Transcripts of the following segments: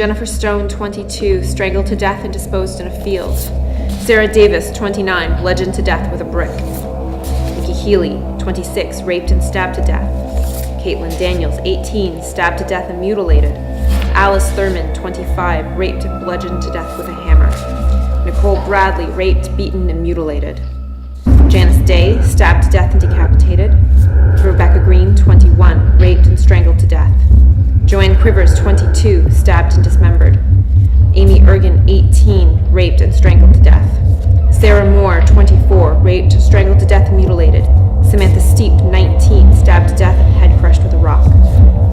Jennifer Stone, 22, strangled to death and disposed in a field. Sarah Davis, 29, bludgeoned to death with a brick. Nikki Healy, 26, raped and stabbed to death. Caitlin Daniels, 18, stabbed to death and mutilated. Alice Thurman, 25, raped and bludgeoned to death with a hammer. Nicole Bradley, raped, beaten, and mutilated. Janice Day, stabbed to death and decapitated. Rebecca Green, 21, raped and strangled to death. Joanne Quivers, 22, stabbed and dismembered. Amy Ergen, 18, raped and strangled to death. Sarah Moore, 24, raped, strangled to death and mutilated. Samantha Steep, 19, stabbed to death and head crushed with a rock.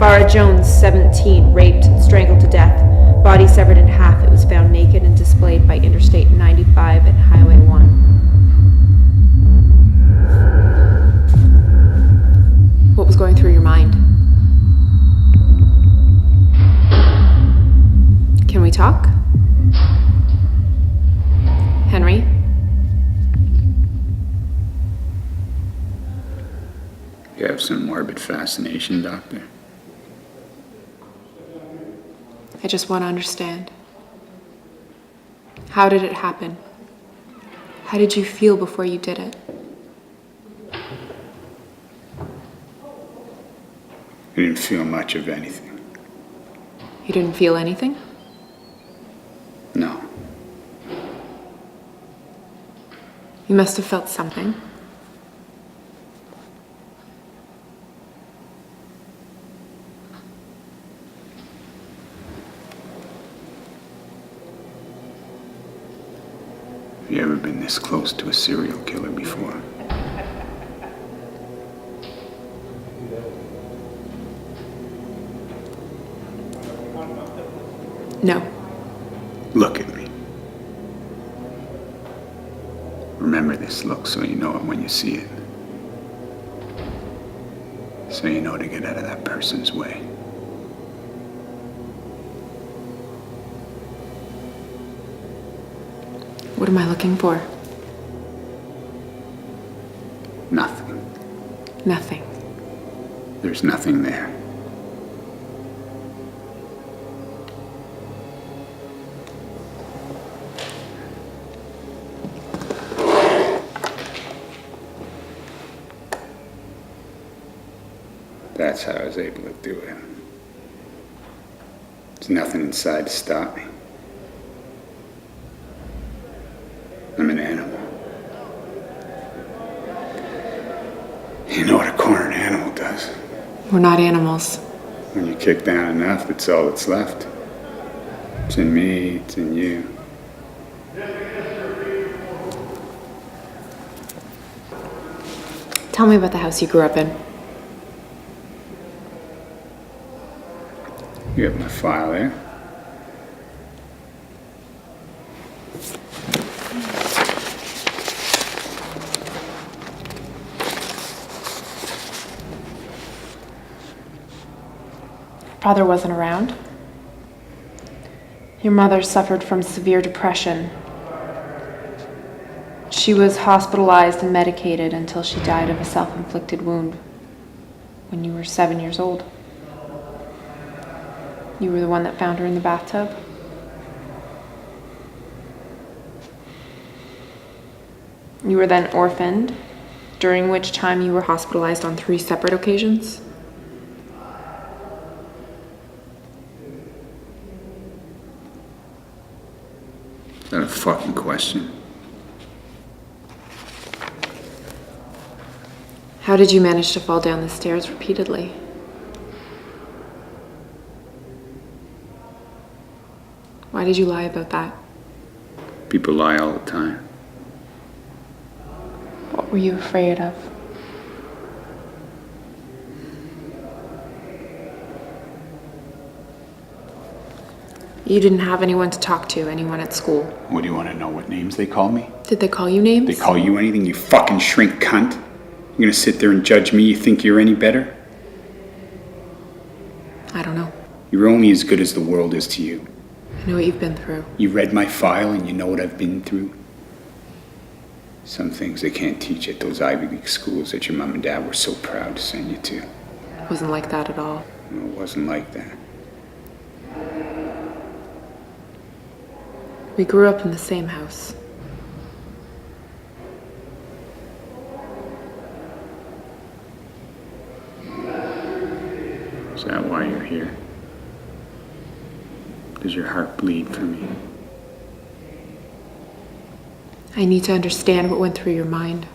Farah Jones, 17, raped and strangled to death. Body severed in half. It was found naked and displayed by Interstate 95 and Highway 1. What was going through your mind? Can we talk? Henry? You have some morbid fascination, Doctor. I just want to understand. How did it happen? How did you feel before you did it? I didn't feel much of anything. You didn't feel anything? No. You must have felt something. Have you ever been this close to a serial killer before? No. Look at me. Remember this look so you know it when you see it. So you know to get out of that person's way. What am I looking for? Nothing. Nothing. There's nothing there. That's how I was able to do it. There's nothing inside to stop me. I'm an animal. You know what a cornered animal does. We're not animals. When you kick down enough, that's all that's left. It's in me, it's in you. Tell me about the house you grew up in. You have my file there. Father wasn't around. Your mother suffered from severe depression. She was hospitalized and medicated until she died of a self-inflicted wound when you were 7 years old. You were the one that found her in the bathtub? You were then orphaned, during which time you were hospitalized on 3 separate occasions? Is that a fucking question? How did you manage to fall down the stairs repeatedly? Why did you lie about that? People lie all the time. What were you afraid of? You didn't have anyone to talk to, anyone at school. What do you want to know? What names they call me? Did they call you names? They call you anything, you fucking shrink cunt? You're gonna sit there and judge me? You think you're any better? I don't know. You're only as good as the world is to you. I know what you've been through. You read my file and you know what I've been through. Some things they can't teach at those Ivy League schools that your mom and dad were so proud to send you to. It wasn't like that at all. No, it wasn't like that. We grew up in the same house. Is that why you're here? Does your heart bleed for me? I need to understand what went through your mind.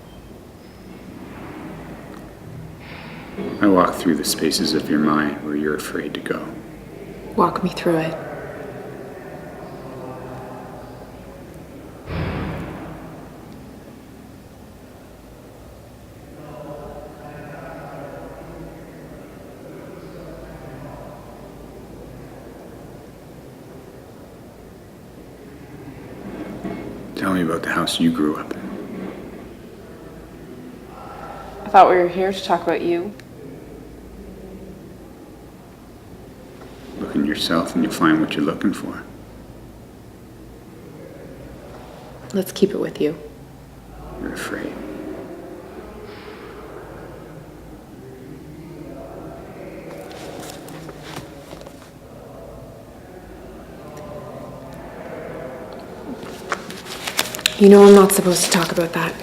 I walk through the spaces of your mind where you're afraid to go. Walk me through it. Tell me about the house you grew up in. I thought we were here to talk about you. Look in yourself and you'll find what you're looking for. Let's keep it with you. You're afraid. You know I'm not supposed to talk about that.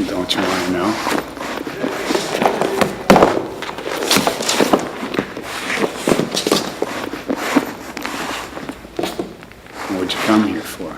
Don't you want to know? What'd you come here for?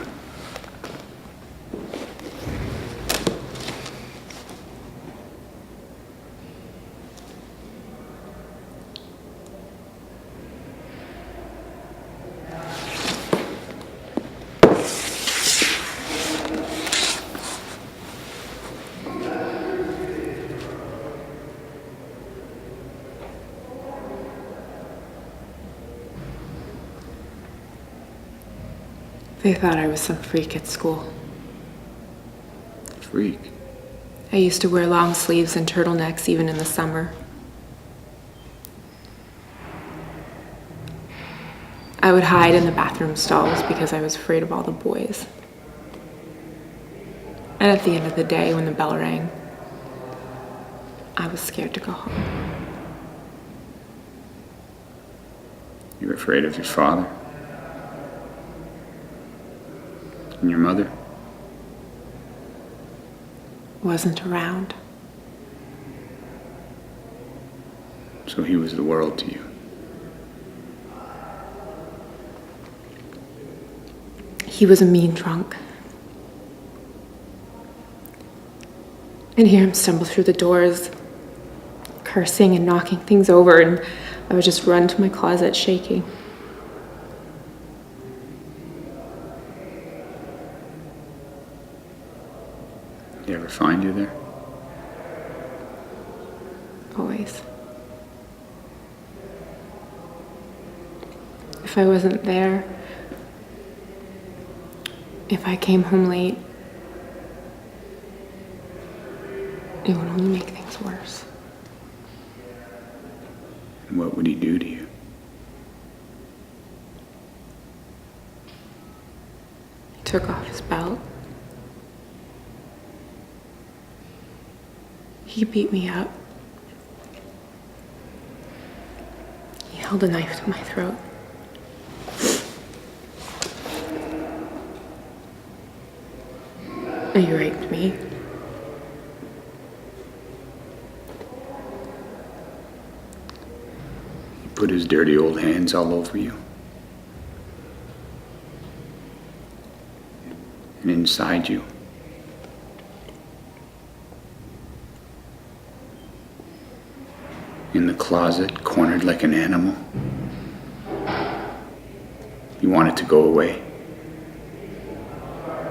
They thought I was some freak at school. Freak. I used to wear long sleeves and turtlenecks even in the summer. I would hide in the bathroom stalls because I was afraid of all the boys. And at the end of the day, when the bell rang, I was scared to go home. You were afraid of your father? And your mother? Wasn't around. So he was the world to you. He was a mean drunk. I'd hear him stumble through the doors, cursing and knocking things over, and I would just run to my closet shaking. Did he ever find you there? Always. If I wasn't there, if I came home late, it would only make things worse. And what would he do to you? He took off his belt. He beat me up. He held a knife to my throat. He raped me. He put his dirty old hands all over you. And inside you. In the closet, cornered like an animal. You want it to go away.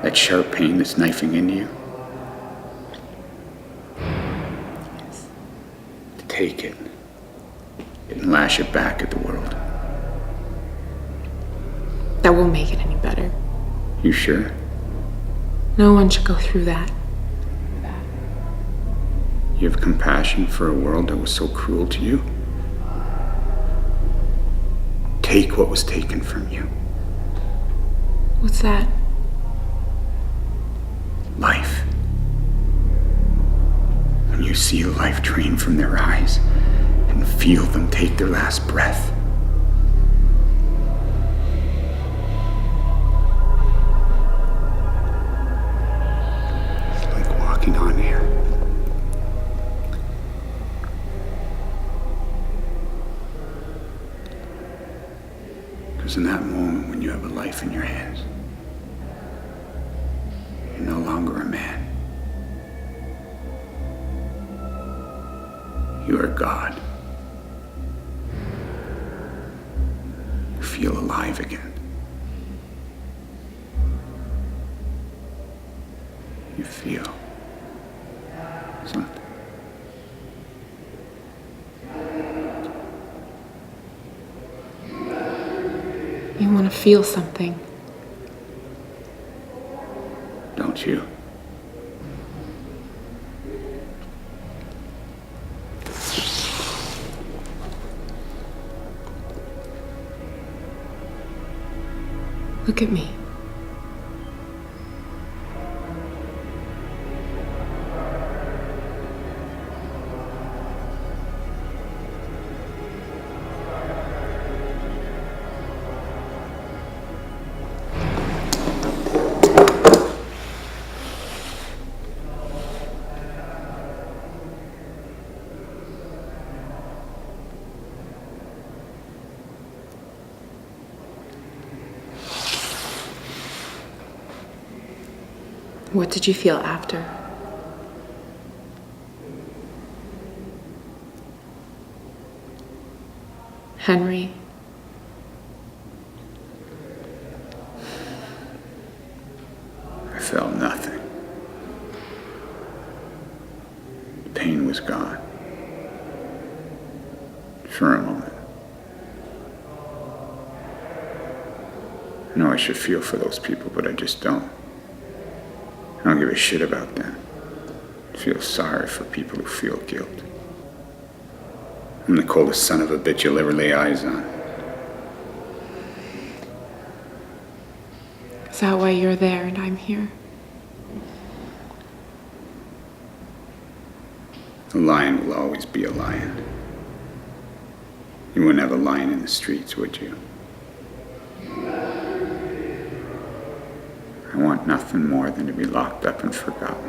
That sharp pain that's knifing into you. Yes. Take it and lash it back at the world. That won't make it any better. You sure? No one should go through that. You have compassion for a world that was so cruel to you? Take what was taken from you. What's that? Life. When you see life drained from their eyes and feel them take their last breath. It's like walking on air. Because in that moment when you have a life in your hands, you're no longer a man. You are God. You feel alive again. You feel something. You want to feel something. Don't you? Look at me. What did you feel after? Henry. I felt nothing. The pain was gone. For a moment. I know I should feel for those people, but I just don't. I don't give a shit about them. I feel sorry for people who feel guilt. I'm the coldest son of a bitch you'll ever lay eyes on. Is that why you're there and I'm here? A lion will always be a lion. You wouldn't have a lion in the streets, would you? I want nothing more than to be locked up and forgotten.